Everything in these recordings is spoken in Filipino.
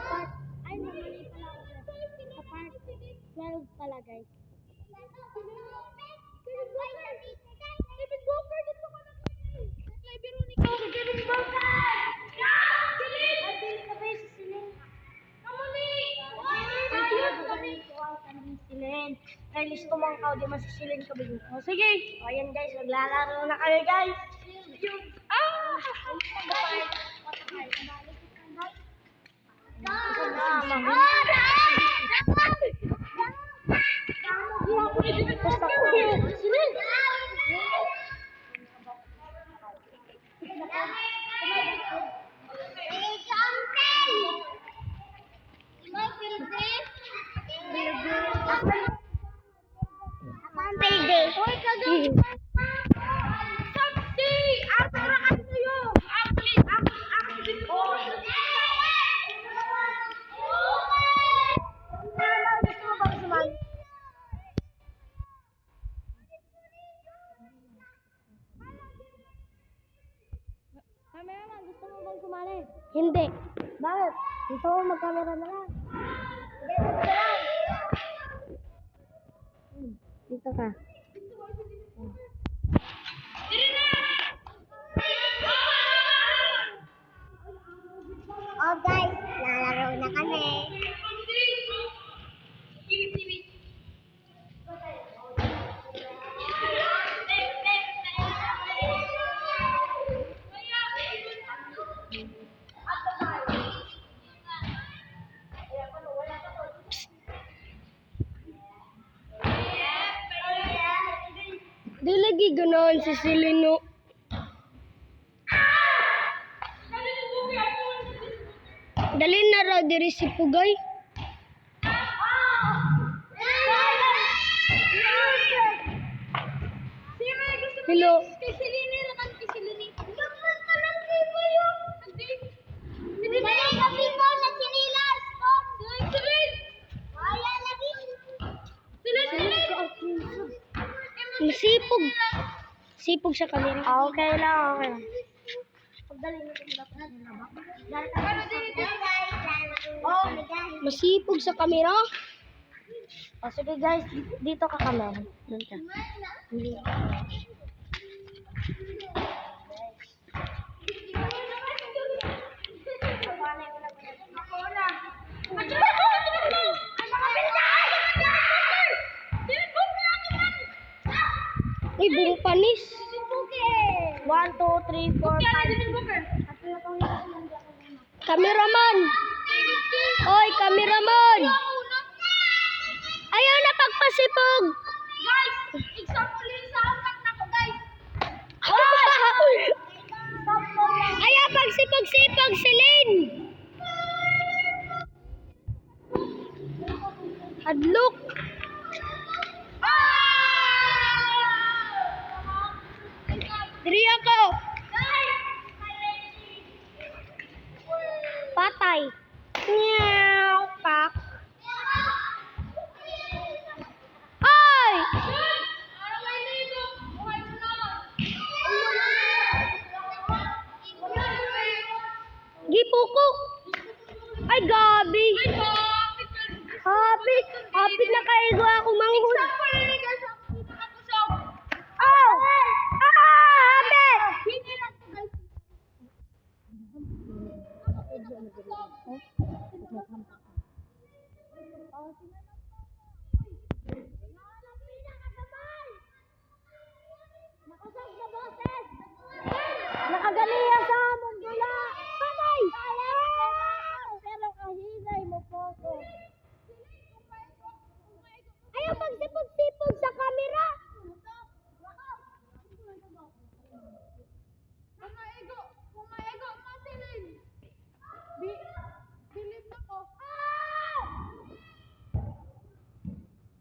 sa part, ay, mali pala ako guys. Sa part 12 pala guys. Kevin Booker, dito ka na kay Veronica. Kevin Booker! Adil ka ba si Celine? Silin. Kaya listo mong kao, di man si Silin ka bigo. O sige. O ayan guys, maglalaro na kami guys. Cameraman, gusto mo bang sumali? Hindi. Bakit? Gusto mo mag-camera na lang. Dito ka. Oh guys, lalaro na kami. Di lagi ganoon si Silino. Dali na raw diri si Pugay. Hello. Kay Silini lang kan kay Silini. Dapat ka lang kay Bayo. Hindi na sabi mo na sinilas. Silin. Wala lagi. Silin. Masipog. Sipog sa kamera. Okay lang, okay. Pagdali mo din dapat oh, masipog sa kamera. Oh, sige guys, dito ka kamera. Doon ka. Hindi. Uy, buong panis. 1, 2, 3, 4, 5. Cameraman. Oy, cameraman. Ayaw na pagpasipog. Guys, example sa angkat na ko, guys. Ayaw pagsipog-sipog, Celine. Hadlok. Diri ako. Patay. Meow, pak. Ay! Gipuko. Ay, gabi. Hapit na kaigo ako manghud. Oh! Nakagaliya sa among gula. Patay! Pero kahilay mo po ko. Ayaw magsipog-sipog sa kamera.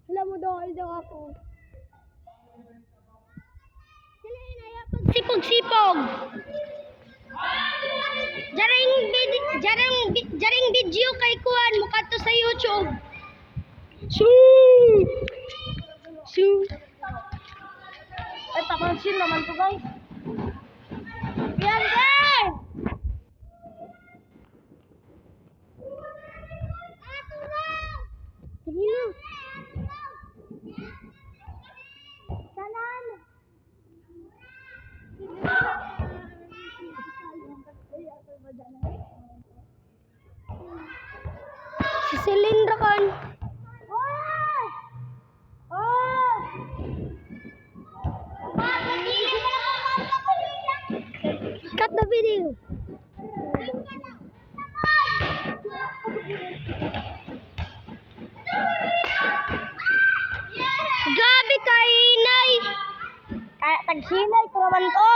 Alam mo daw ako. Sila inaya pagsipog-sipog. Jaring video kay Kuan mo kadto sa YouTube. Ay, papansin naman to guys. Yan guys! silindro kan. Cut the video. Gabi kay inay. Tagsinay ko naman to.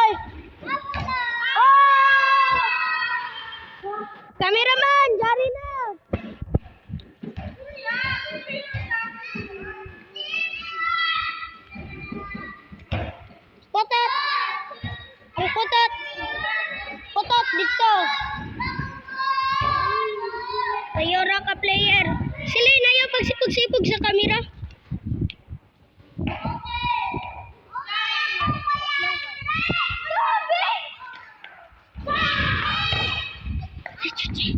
Cameraman, jari na. Putot. Ang putot. Putot dito. Ayora ka player. Sila inayo pagsipag-sipag sa kamera. Chuchi.